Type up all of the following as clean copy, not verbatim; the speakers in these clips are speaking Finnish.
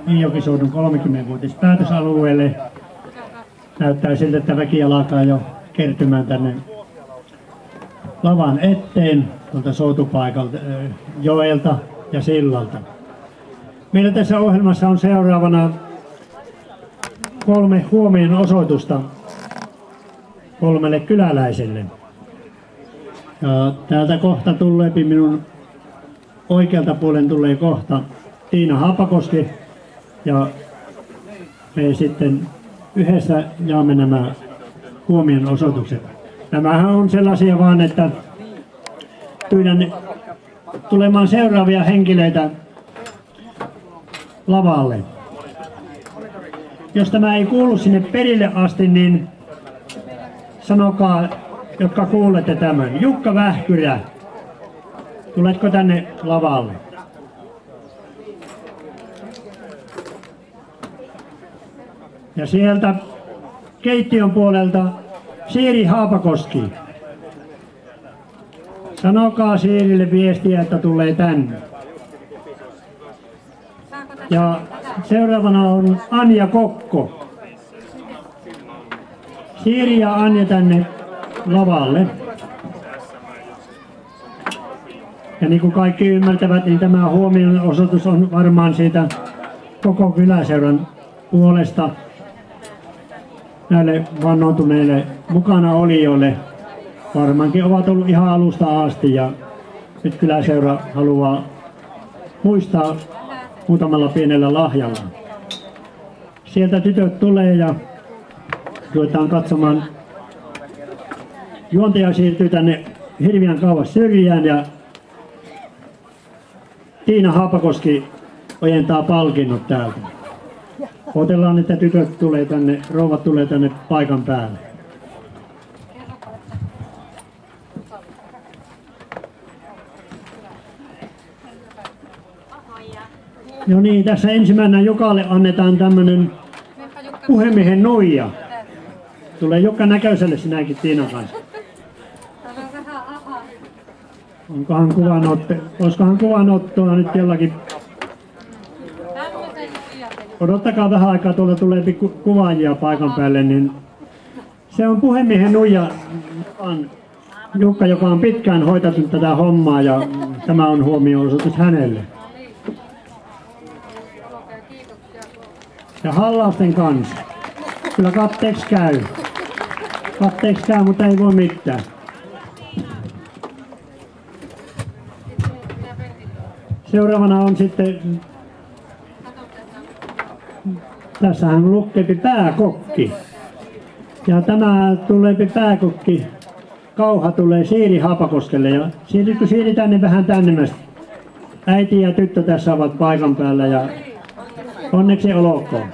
Iijokisoudun 30-vuotispäätösalueelle. Näyttää siltä, että väki alkaa jo kertymään tänne lavan eteen tuolta soutupaikalta, joelta ja sillalta. Meillä tässä ohjelmassa on seuraavana 3 huomion osoitusta 3 kyläläiselle. Ja täältä kohta tulee, minun oikealta puolen tulee kohta Tiina Haapakoski ja me sitten yhdessä jaamme nämä huomion osoitukset. Nämähän on sellaisia vaan, että pyydän tulemaan seuraavia henkilöitä lavalle. Jos tämä ei kuulu sinne perille asti, niin sanokaa, jotka kuulette tämän. Jukka Vähkyrä, tuletko tänne lavalle? Ja sieltä keittiön puolelta Siiri Haapakoski. Sanokaa Siirille viestiä, että tulee tänne. Ja seuraavana on Anja Kokko. Siiri ja Anja tänne lavalle. Ja niin kuin kaikki ymmärtävät, niin tämä huomionosoitus on varmaan siitä koko kyläseuran puolesta näille vannoutuneille mukana olijoille. Varmaankin ovat olleet ihan alusta asti ja nyt kyläseura haluaa muistaa muutamalla pienellä lahjalla. Sieltä tytöt tulee ja ruvetaan katsomaan. Juontaja siirtyy tänne hirveän kauas syrjään ja Tiina Haapakoski ojentaa palkinnot täältä. Odotellaan, että tytöt tulee tänne, rouvat tulee tänne paikan päälle. No niin, tässä ensimmäisenä Jukalle annetaan tämmönen puhemiehen nuija. Tulee Jukka näköiselle sinäkin Tiinan kanssa. Olisikohan kuvanottoa nyt jollakin? Odottakaa vähän aikaa, tuolla tulee pikku kuvaajia paikan päälle, niin se on puhemiehen nuija Jukka, joka on pitkään hoitanut tätä hommaa ja tämä on huomio-osoitus hänelle. Ja hallausten kanssa. Kyllä katteeksi käy. Katteeksi käy, mutta ei voi mitään. Seuraavana on sitten, tässähän lukkeepi pääkokki. Ja tämä tuleepi pääkokki, Kauha tulee Siiri Haapakoskelle. Ja Siiri tänne vähän tänne. Äiti ja tyttö tässä ovat paikan päällä ja onneksi olkoon.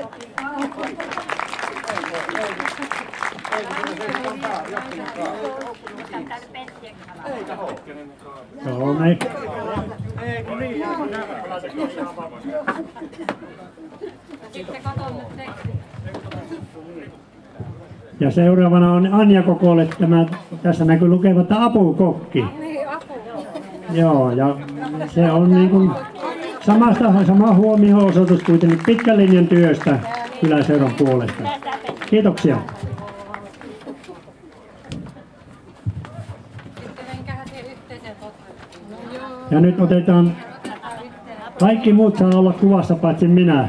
Ja seuraavana on Anja Kokolle tämä, tässä näkyy lukevat apukokki. Joo, ja se on niin kuin sama huomio-osoitus kuitenkin pitkän linjan työstä kyläseuran puolesta. Kiitoksia. Ja nyt otetaan, kaikki muut saa olla kuvassa paitsi minä.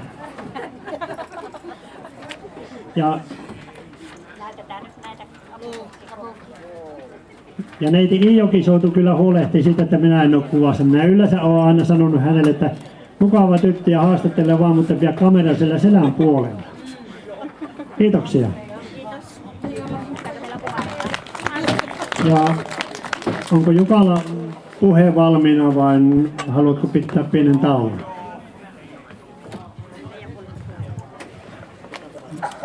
Ja neiti Iijoki-soutu kyllä huolehtii siitä, että minä en ole kuvassa. Minä yleensä olen aina sanonut hänelle, että mukava tyttö ja haastattelee vaan, mutta vielä kamera siellä selän puolella. Kiitoksia. Ja onko Jukalla puhe valmiina vai haluatko pitää pienen tauon?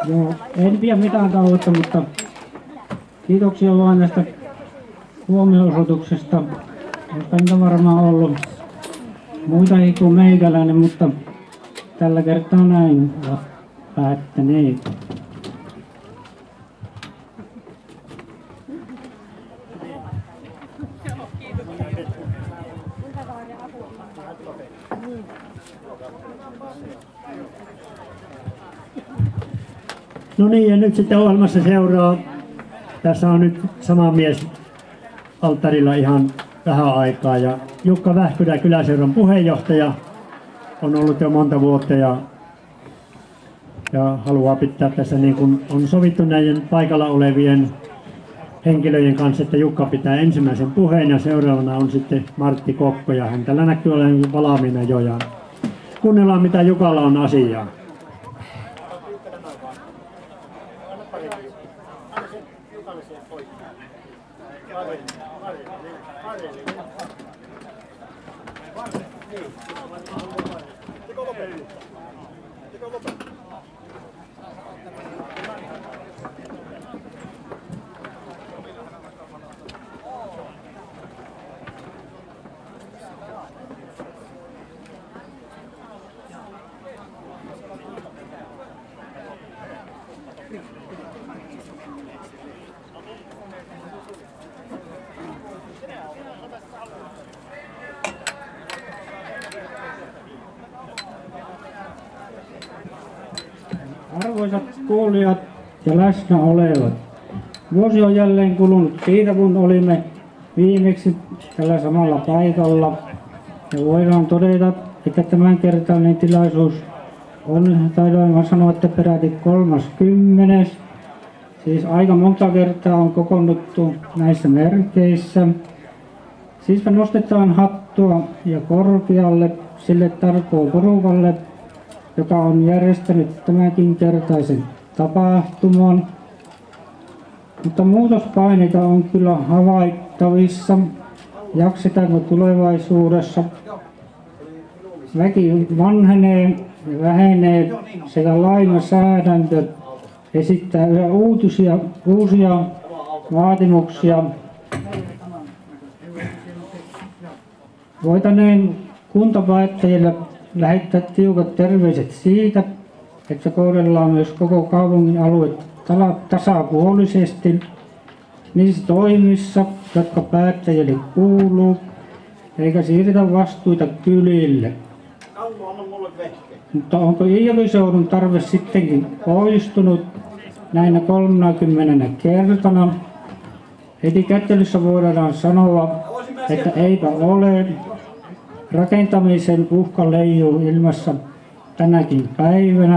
Joo, en pidä mitään tauotta, mutta kiitoksia vaan näistä huomio-osoituksesta. Olisiko niitä varmaan ollut muitakin kuin meikäläinen, mutta tällä kertaa näin ovat päättäneet. No niin, ja nyt sitten ohjelmassa seuraa. Tässä on nyt sama mies alttarilla ihan vähän aikaa. Ja Jukka Vähkylä, kyläseuran puheenjohtaja, on ollut jo monta vuotta ja haluaa pitää tässä niin kuin on sovittu näiden paikalla olevien henkilöiden kanssa, että Jukka pitää ensimmäisen puheen ja seuraavana on sitten Martti Kokko ja hän tällä näkyy olevan valmiina jo. Ja kuunnellaan mitä Jukalla on asiaa. Arvoisat kuulijat ja läsnä olevat, vuosi on jälleen kulunut siitä, kun olimme viimeksi tällä samalla paikalla. Ja voidaan todeta, että tämänkertainen tilaisuus on, taidoin sanoa, että peräti 30. Siis aika monta kertaa on kokoonnuttu näissä merkeissä. Siis me nostetaan hattua ja korkealle sille tarkoon porukalle, joka on järjestänyt tämänkin kertaisen tapahtuman. Mutta muutospaineita on kyllä havaittavissa. Jaksetaanko tulevaisuudessa? Väki vanhenee ja vähenee sekä lainsäädäntö esittää yhä uusia vaatimuksia. Voitaneen kuntapäättäjille lähettää tiukat terveiset siitä, että kohdellaan myös koko kaupungin aluetta tasapuolisesti niissä toimissa, jotka päättäjille kuuluu, eikä siirretä vastuita kylille. Mutta onko Iijokiseudun tarve sittenkin poistunut näinä 30 kertana? Heti kättelyssä voidaan sanoa, että eipä ole. Rakentamisen uhka leijuu ilmassa tänäkin päivänä.